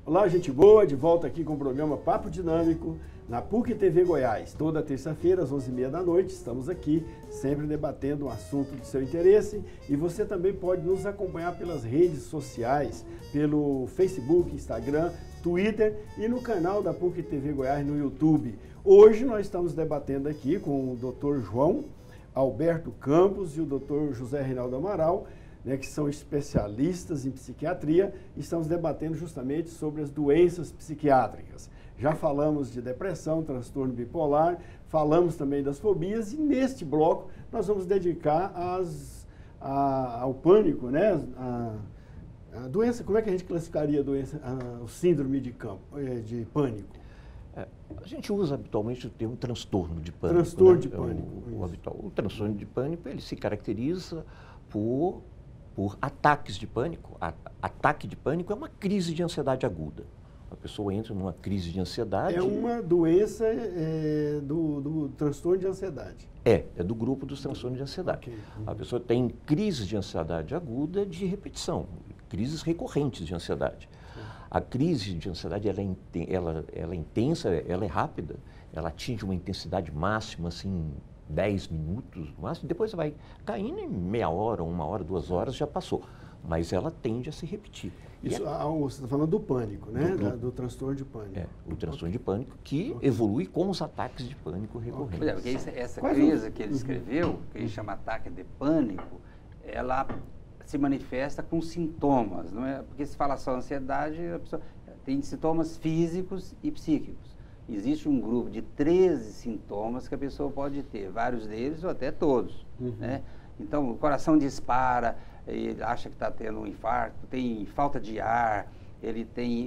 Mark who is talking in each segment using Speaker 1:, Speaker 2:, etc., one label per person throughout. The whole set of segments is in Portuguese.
Speaker 1: Olá, gente boa, de volta aqui com o programa Papo Dinâmico na PUC TV Goiás. Toda terça-feira, às 11h30 da noite, estamos aqui sempre debatendo um assunto de seu interesse e você também pode nos acompanhar pelas redes sociais, pelo Facebook, Instagram, Twitter e no canal da PUC TV Goiás no YouTube. Hoje nós estamos debatendo aqui com o Dr. João Alberto Campos e o Dr. José Reinaldo Amaral, que são especialistas em psiquiatria, e estamos debatendo justamente sobre as doenças psiquiátricas. Já falamos de depressão, transtorno bipolar, falamos também das fobias, e neste bloco nós vamos dedicar ao pânico, né? A doença, como é que a gente classificaria a doença, o síndrome de pânico?
Speaker 2: A gente usa habitualmente o termo transtorno de pânico.
Speaker 1: Transtorno,
Speaker 2: né?
Speaker 1: de pânico.
Speaker 2: O transtorno de pânico, ele se caracteriza por ataques de pânico. Ataque de pânico é uma crise de ansiedade aguda. A pessoa entra numa crise de ansiedade.
Speaker 1: É uma doença do transtorno de ansiedade.
Speaker 2: É do grupo dos transtornos de ansiedade.
Speaker 1: Okay.
Speaker 2: A pessoa tem crises de ansiedade aguda de repetição, crises recorrentes de ansiedade. A crise de ansiedade ela é intensa, ela é rápida, ela atinge uma intensidade máxima, assim, 10 minutos no máximo, depois vai caindo em meia hora, 1 hora, 2 horas, já passou. Mas ela tende a se repetir.
Speaker 1: Isso, você está falando do pânico, né? Do transtorno de pânico.
Speaker 2: O transtorno de pânico que evolui com os ataques de pânico recorrentes.
Speaker 3: Olha, porque essa crise que ele escreveu, que ele chama ataque de pânico, ela se manifesta com sintomas, não é? Porque se fala só ansiedade, a pessoa tem sintomas físicos e psíquicos. Existe um grupo de 13 sintomas que a pessoa pode ter, vários deles ou até todos, né? Então, o coração dispara, ele acha que está tendo um infarto, tem falta de ar,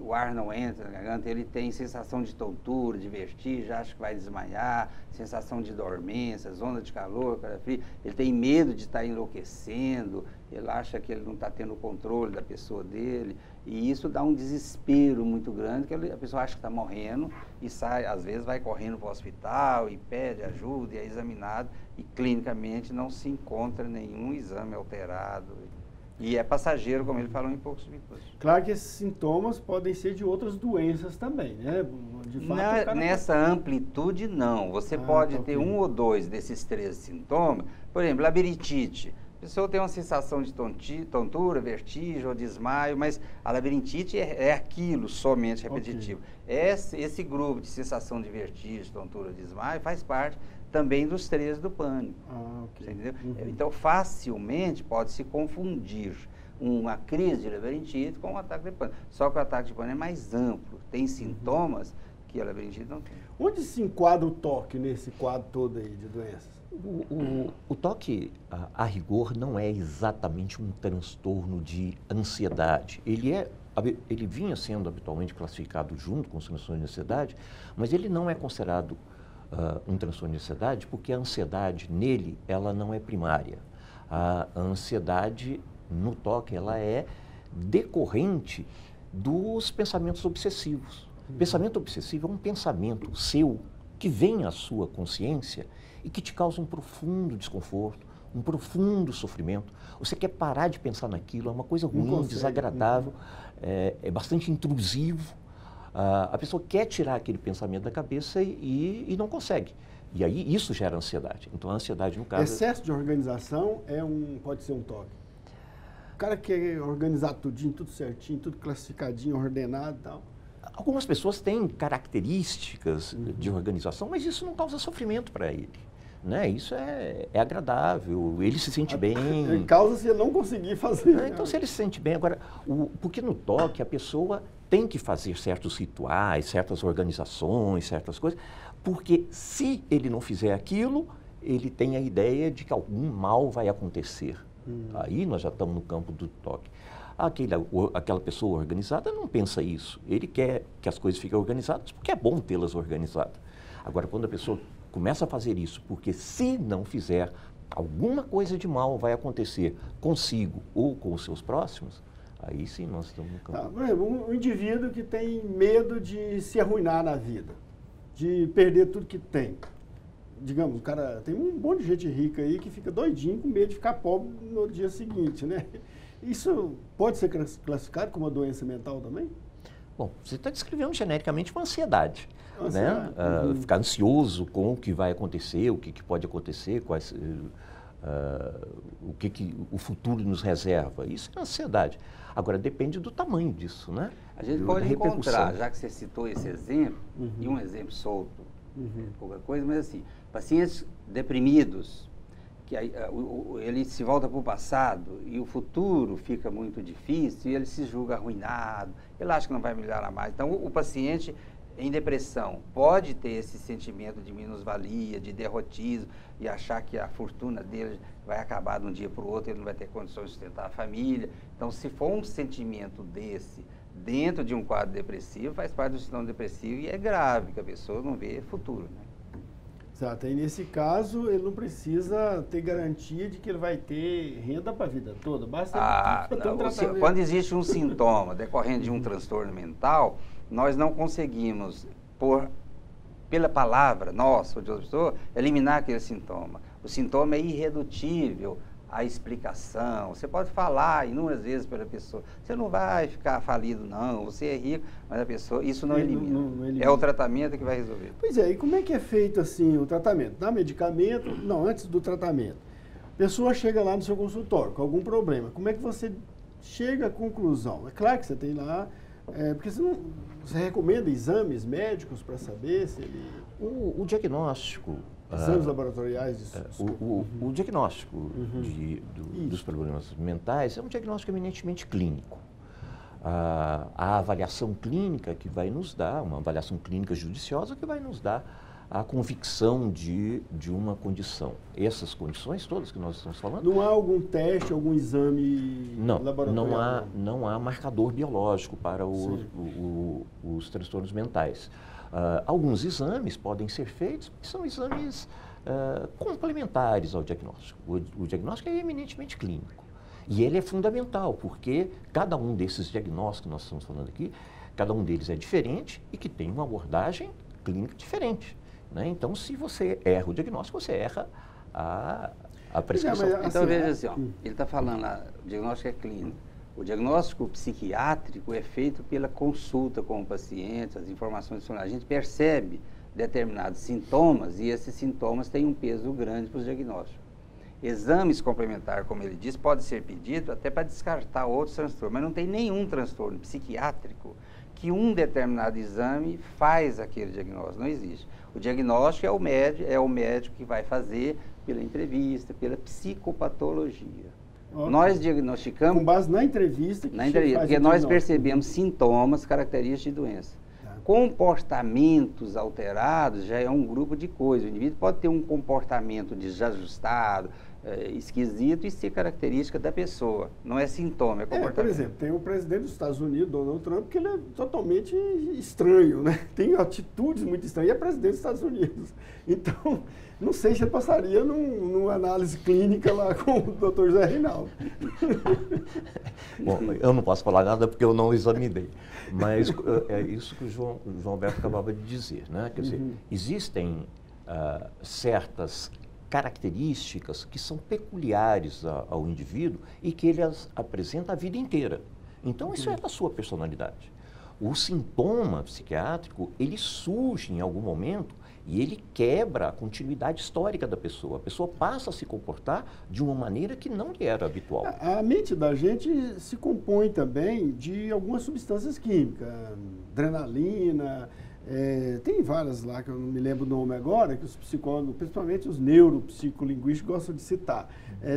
Speaker 3: o ar não entra na garganta, ele tem sensação de tontura, de vertigem, acha que vai desmaiar, sensação de dormência, zona de calor, cara frio, ele tem medo de estar enlouquecendo, ele acha que ele não está tendo o controle da pessoa dele, e isso dá um desespero muito grande, que a pessoa acha que está morrendo e sai, às vezes vai correndo para o hospital e pede ajuda e é examinado e clinicamente não se encontra nenhum exame alterado. E é passageiro, como ele falou em poucos minutos.
Speaker 1: Claro que esses sintomas podem ser de outras doenças também, né? De fato,
Speaker 3: nessa amplitude, não. Você pode ter 1 ou 2 desses 13 sintomas. Por exemplo, labirintite. A pessoa tem uma sensação de tontura, vertigem ou desmaio, mas a labirintite é aquilo somente repetitivo. Esse grupo de sensação de vertigem, tontura, desmaio faz parte também dos 13 do pânico. Você entendeu? Então, facilmente pode se confundir uma crise de labirintite com um ataque de pânico. Só que o ataque de pânico é mais amplo, tem sintomas que a labirintite não tem.
Speaker 1: Onde se enquadra o toque nesse quadro todo aí de doenças?
Speaker 2: O toque, a rigor, não é exatamente um transtorno de ansiedade. Ele vinha sendo habitualmente classificado junto com os transtornos de ansiedade, mas ele não é considerado um transtorno de ansiedade porque a ansiedade nele, ela não é primária. A ansiedade no toque, ela é decorrente dos pensamentos obsessivos. Pensamento obsessivo é um pensamento seu que vem à sua consciência e que te causa um profundo desconforto, um profundo sofrimento. Você quer parar de pensar naquilo, é uma coisa ruim, desagradável, é bastante intrusivo. A pessoa quer tirar aquele pensamento da cabeça e não consegue. E aí isso gera ansiedade. Então a ansiedade, no caso...
Speaker 1: Excesso de organização pode ser um toque. O cara quer organizar tudinho, tudo certinho, tudo classificadinho, ordenado e tal.
Speaker 2: Algumas pessoas têm características de organização, mas isso não causa sofrimento para ele. Né? Isso é agradável, ele se sente bem.
Speaker 1: Causa se ele não conseguir fazer.
Speaker 2: Então, se ele se sente bem. Agora, porque no toque a pessoa tem que fazer certos rituais, certas organizações, certas coisas, porque se ele não fizer aquilo, ele tem a ideia de que algum mal vai acontecer. Aí nós já estamos no campo do toque. Aquela pessoa organizada não pensa isso. Ele quer que as coisas fiquem organizadas porque é bom tê-las organizadas. Agora, quando a pessoa começa a fazer isso porque se não fizer, alguma coisa de mal vai acontecer consigo ou com os seus próximos, aí sim nós estamos no campo.
Speaker 1: Por exemplo, um indivíduo que tem medo de se arruinar na vida, de perder tudo que tem. Digamos, o cara tem um monte de gente rica aí que fica doidinho com medo de ficar pobre no dia seguinte, né? Isso pode ser classificado como uma doença mental também?
Speaker 2: Bom, você está descrevendo genericamente uma ansiedade. Né? Ficar ansioso com o que vai acontecer, o que pode acontecer, o que o futuro nos reserva. Isso é ansiedade. Agora, depende do tamanho disso, né?
Speaker 3: A gente pode encontrar, já que você citou esse exemplo, e um exemplo solto, pouca coisa, mas assim, pacientes deprimidos, que ele se volta para o passado e o futuro fica muito difícil e ele se julga arruinado, ele acha que não vai melhorar mais. Então, o paciente em depressão pode ter esse sentimento de minusvalia, de derrotismo e achar que a fortuna dele vai acabar de um dia para o outro, ele não vai ter condições de sustentar a família. Então, se for um sentimento desse dentro de um quadro depressivo, faz parte do sintoma depressivo e é grave, que a pessoa não vê futuro, né?
Speaker 1: Exato. E nesse caso, ele não precisa ter garantia de que ele vai ter renda para a vida toda. Basta ter um tratamento.
Speaker 3: Quando existe um sintoma decorrente de um transtorno mental, nós não conseguimos, pela palavra nossa ou de outra pessoa, eliminar aquele sintoma. O sintoma é irredutível à explicação. Você pode falar inúmeras vezes pela pessoa. Você não vai ficar falido, não. Você é rico, mas a pessoa, isso não elimina. Não elimina. É o tratamento que vai resolver.
Speaker 1: Pois é, e como é que é feito assim o tratamento? Dá medicamento? Não, antes do tratamento. A pessoa chega lá no seu consultório com algum problema. Como é que você chega à conclusão? É claro que você tem lá... porque você recomenda exames médicos para saber se ele...
Speaker 2: O diagnóstico...
Speaker 1: Exames laboratoriais disso.
Speaker 2: O diagnóstico dos problemas mentais é um diagnóstico eminentemente clínico. A avaliação clínica que vai nos dar, uma avaliação clínica judiciosa que vai nos dar a convicção de uma condição. Essas condições todas que nós estamos falando...
Speaker 1: Não há algum teste, algum exame laboratorial?
Speaker 2: Não há marcador biológico para os transtornos mentais. Alguns exames podem ser feitos, que são exames complementares ao diagnóstico. O diagnóstico é eminentemente clínico. E ele é fundamental, porque cada um desses diagnósticos que nós estamos falando aqui, cada um deles é diferente e que tem uma abordagem clínica diferente. Né? Então, se você erra o diagnóstico, você erra a prescrição.
Speaker 3: Então, veja assim, ele está falando lá, o diagnóstico é clínico. O diagnóstico psiquiátrico é feito pela consulta com o paciente, as informações. A gente percebe determinados sintomas e esses sintomas têm um peso grande para os diagnósticos. Exames complementares, como ele diz, pode ser pedido até para descartar outros transtornos, mas não tem nenhum transtorno psiquiátrico que um determinado exame faz aquele diagnóstico, não existe. O diagnóstico é o médico que vai fazer pela entrevista, pela psicopatologia. Okay. Nós diagnosticamos...
Speaker 1: Com base na entrevista.
Speaker 3: Porque nós percebemos sintomas, características de doença. Comportamentos alterados já é um grupo de coisas. O indivíduo pode ter um comportamento desajustado, esquisito e ser característica da pessoa. Não é sintoma, é comportamento.
Speaker 1: Por exemplo, tem o presidente dos Estados Unidos, Donald Trump, que ele é totalmente estranho, né? Tem atitudes muito estranhas. E é presidente dos Estados Unidos. Então, não sei se ele passaria numa análise clínica lá com o Dr. Zé Reinaldo.
Speaker 2: Bom, eu não posso falar nada porque eu não examinei. Mas é isso que o João Alberto acabava de dizer, né? Quer dizer, existem certas características que são peculiares ao indivíduo e que ele as apresenta a vida inteira. Então, isso é da sua personalidade. O sintoma psiquiátrico, ele surge em algum momento e ele quebra a continuidade histórica da pessoa. A pessoa passa a se comportar de uma maneira que não lhe era habitual.
Speaker 1: A mente da gente se compõe também de algumas substâncias químicas, adrenalina, tem várias lá que eu não me lembro o nome agora, que os psicólogos, principalmente os neuropsicolinguísticos, gostam de citar,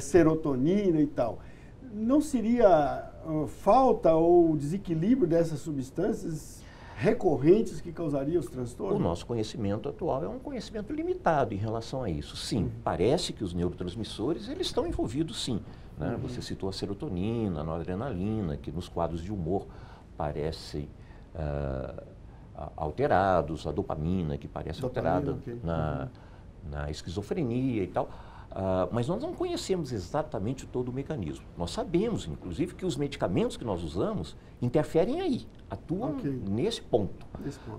Speaker 1: serotonina e tal. Não seria falta ou desequilíbrio dessas substâncias recorrentes que causariam os transtornos?
Speaker 2: O nosso conhecimento atual é um conhecimento limitado em relação a isso. Sim, parece que os neurotransmissores eles estão envolvidos, sim. Né? Você citou a serotonina, a noradrenalina, que nos quadros de humor parecem alterados, a dopamina, que parece alterada na esquizofrenia e tal. Mas nós não conhecemos exatamente todo o mecanismo. Nós sabemos, inclusive, que os medicamentos que nós usamos interferem aí, atuam nesse ponto.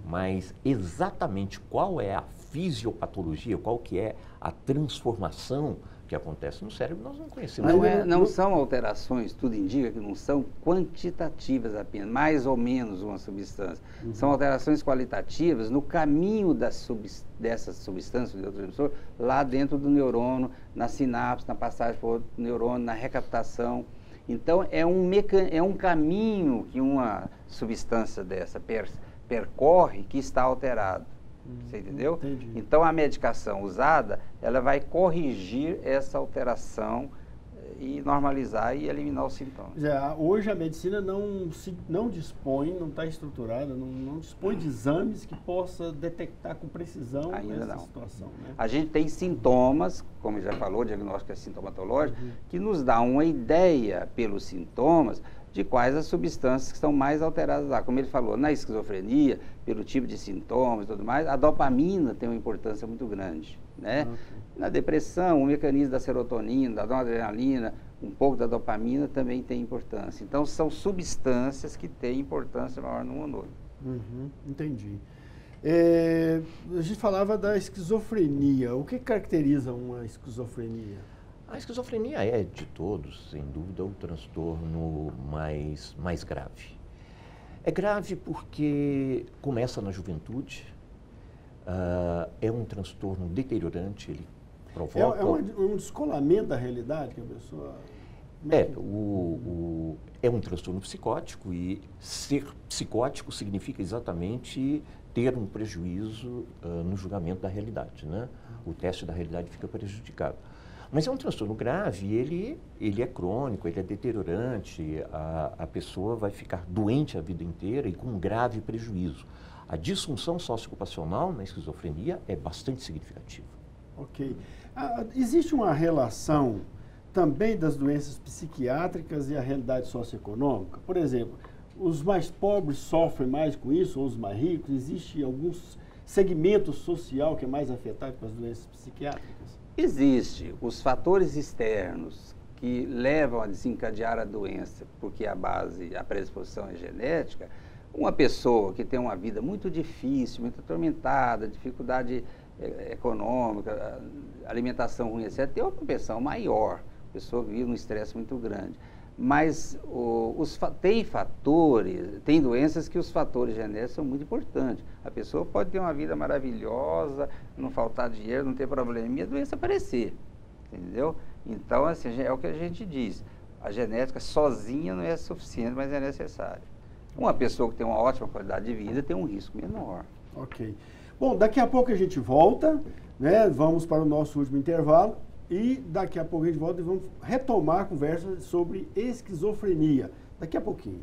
Speaker 2: Mas exatamente qual é a fisiopatologia, qual que é a transformação que acontece no cérebro, nós não conhecemos.
Speaker 3: Não são alterações, tudo indica que não são quantitativas apenas, mais ou menos uma substância. São alterações qualitativas no caminho dessas substâncias, do neurotransmissor, lá dentro do neurônio, na sinapse, na passagem para o outro neurônio, na recaptação. Então, é um caminho que uma substância dessa percorre que está alterado. Você entendeu?
Speaker 1: Entendi.
Speaker 3: Então, a medicação usada, ela vai corrigir essa alteração e normalizar e eliminar os sintomas.
Speaker 1: Hoje a medicina não dispõe, não está estruturada, não dispõe de exames que possa detectar com precisão essa situação. Né?
Speaker 3: A gente tem sintomas, como já falou, diagnóstico é sintomatológico, que nos dá uma ideia pelos sintomas de quais as substâncias que estão mais alteradas lá. Como ele falou, na esquizofrenia, pelo tipo de sintomas e tudo mais, a dopamina tem uma importância muito grande, né? Na depressão, o mecanismo da serotonina, da noradrenalina, um pouco da dopamina também tem importância. Então, são substâncias que têm importância maior no mundo.
Speaker 1: Entendi. A gente falava da esquizofrenia. O que caracteriza uma esquizofrenia?
Speaker 2: A esquizofrenia é, de todos, sem dúvida, o transtorno mais grave. É grave porque começa na juventude, é um transtorno deteriorante, ele provoca...
Speaker 1: É um descolamento da realidade que a pessoa...
Speaker 2: É um transtorno psicótico e ser psicótico significa exatamente ter um prejuízo no julgamento da realidade, né? O teste da realidade fica prejudicado. Mas é um transtorno grave e ele é crônico, ele é deteriorante, a pessoa vai ficar doente a vida inteira e com um grave prejuízo. A disfunção socioocupacional na esquizofrenia é bastante significativa.
Speaker 1: Ok. Existe uma relação também das doenças psiquiátricas e a realidade socioeconômica? Por exemplo, os mais pobres sofrem mais com isso, ou os mais ricos? Existe alguns segmento social que é mais afetado pelas doenças psiquiátricas?
Speaker 3: Existe. Os fatores externos que levam a desencadear a doença, porque a predisposição é genética, uma pessoa que tem uma vida muito difícil, muito atormentada, dificuldade econômica, alimentação ruim, etc., tem uma propensão maior. A pessoa vive um estresse muito grande. Mas tem doenças que os fatores genéticos são muito importantes. A pessoa pode ter uma vida maravilhosa, não faltar dinheiro, não ter problema, e a doença aparecer, entendeu? Então, assim, é o que a gente diz. A genética sozinha não é suficiente, mas é necessário. Uma pessoa que tem uma ótima qualidade de vida tem um risco menor.
Speaker 1: Ok. Bom, daqui a pouco a gente volta, né? Vamos para o nosso último intervalo. E daqui a pouco a gente volta e vamos retomar a conversa sobre esquizofrenia. Daqui a pouquinho.